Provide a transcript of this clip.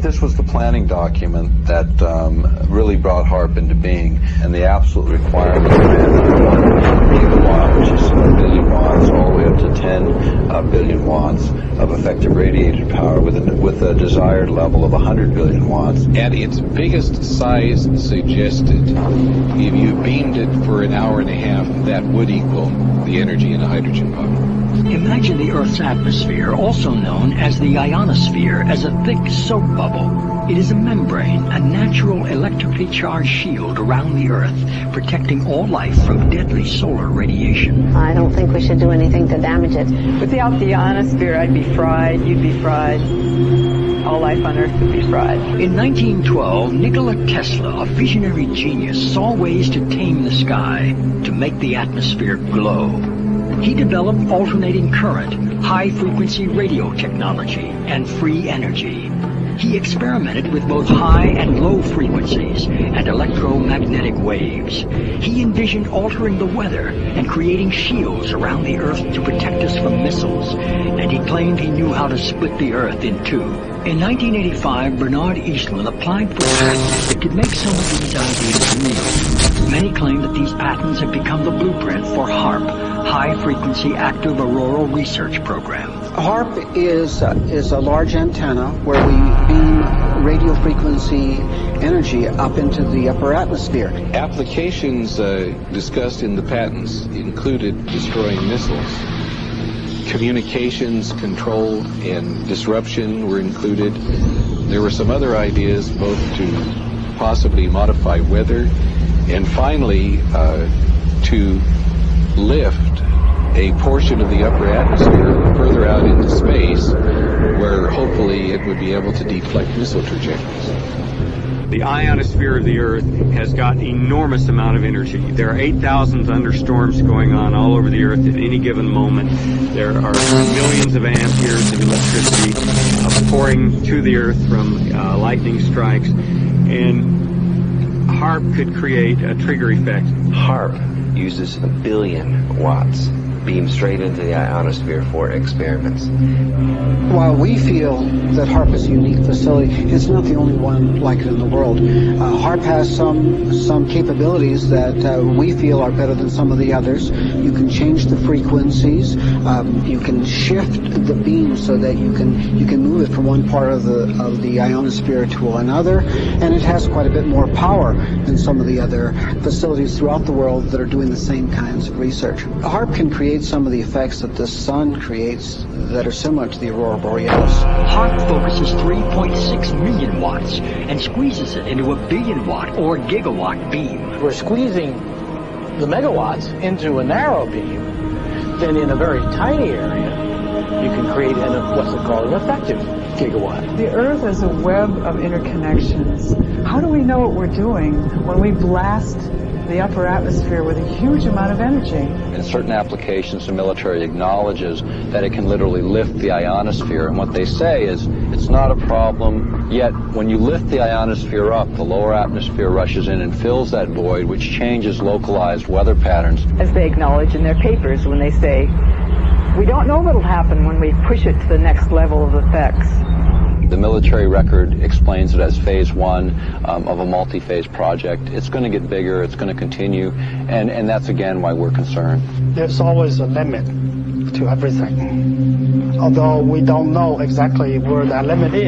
This was the planning document that really brought HAARP into being, and the absolute requirement of 1 gigawatt, which is 1 billion watts, all the way up to 10 billion watts of effective radiated power with a desired level of 100 billion watts. At its biggest size suggested, if you beamed it for an hour and a half, that would equal the energy in a hydrogen bomb. Imagine the Earth's atmosphere, also known as the ionosphere, as a thick soap bubble. It is a membrane, a natural electrically charged shield around the Earth, protecting all life from deadly solar radiation. I don't think we should do anything to damage it. Without the ionosphere, I'd be fried, you'd be fried. All life on Earth would be fried. In 1912, Nikola Tesla, a visionary genius, saw ways to tame the sky, to make the atmosphere glow. He developed alternating current, high-frequency radio technology, and free energy. He experimented with both high and low frequencies and electromagnetic waves. He envisioned altering the weather and creating shields around the Earth to protect us from missiles, and he claimed he knew how to split the Earth in two. In 1985, Bernard Eastman applied for patents that could make some of these ideas real. Many claim that these patents have become the blueprint for HAARP, High-Frequency Active Auroral Research Program. HAARP is a large antenna where we beam radio frequency energy up into the upper atmosphere. Applications discussed in the patents included destroying missiles. Communications control and disruption were included. There were some other ideas, both to possibly modify weather and finally to lift a portion of the upper atmosphere further out into space where hopefully it would be able to deflect missile trajectories. The ionosphere of the Earth has got enormous amount of energy. There are 8,000 thunderstorms going on all over the Earth at any given moment. There are millions of amperes of electricity pouring to the Earth from lightning strikes, and HAARP could create a trigger effect. HAARP uses 1 billion watts beamed straight into the ionosphere for experiments. While we feel that HAARP is a unique facility, it's not the only one like it in the world. HAARP has some capabilities that we feel are better than some of the others. You can change the frequencies. You can shift the beam so that you can move it from one part of the ionosphere to another, and it has quite a bit more power than some of the other facilities throughout the world that are doing the same kinds of research. HAARP can create some of the effects that the sun creates that are similar to the aurora borealis. HAARP focuses 3.6 million watts and squeezes it into a 1 billion watt or gigawatt beam. We're squeezing the megawatts into a narrow beam, then in a very tiny area you can create what's called an effective gigawatt. The Earth is a web of interconnections. How do we know what we're doing when we blast the upper atmosphere with a huge amount of energy? In certain applications, the military acknowledges that it can literally lift the ionosphere, and what they say is it's not a problem, yet when you lift the ionosphere up, the lower atmosphere rushes in and fills that void, which changes localized weather patterns. As they acknowledge in their papers when they say, we don't know what'll happen when we push it to the next level of effects. The military record explains it as phase one of a multi-phase project. It's going to get bigger, it's going to continue, and that's again why we're concerned. There's always a limit to everything, although we don't know exactly where that limit is.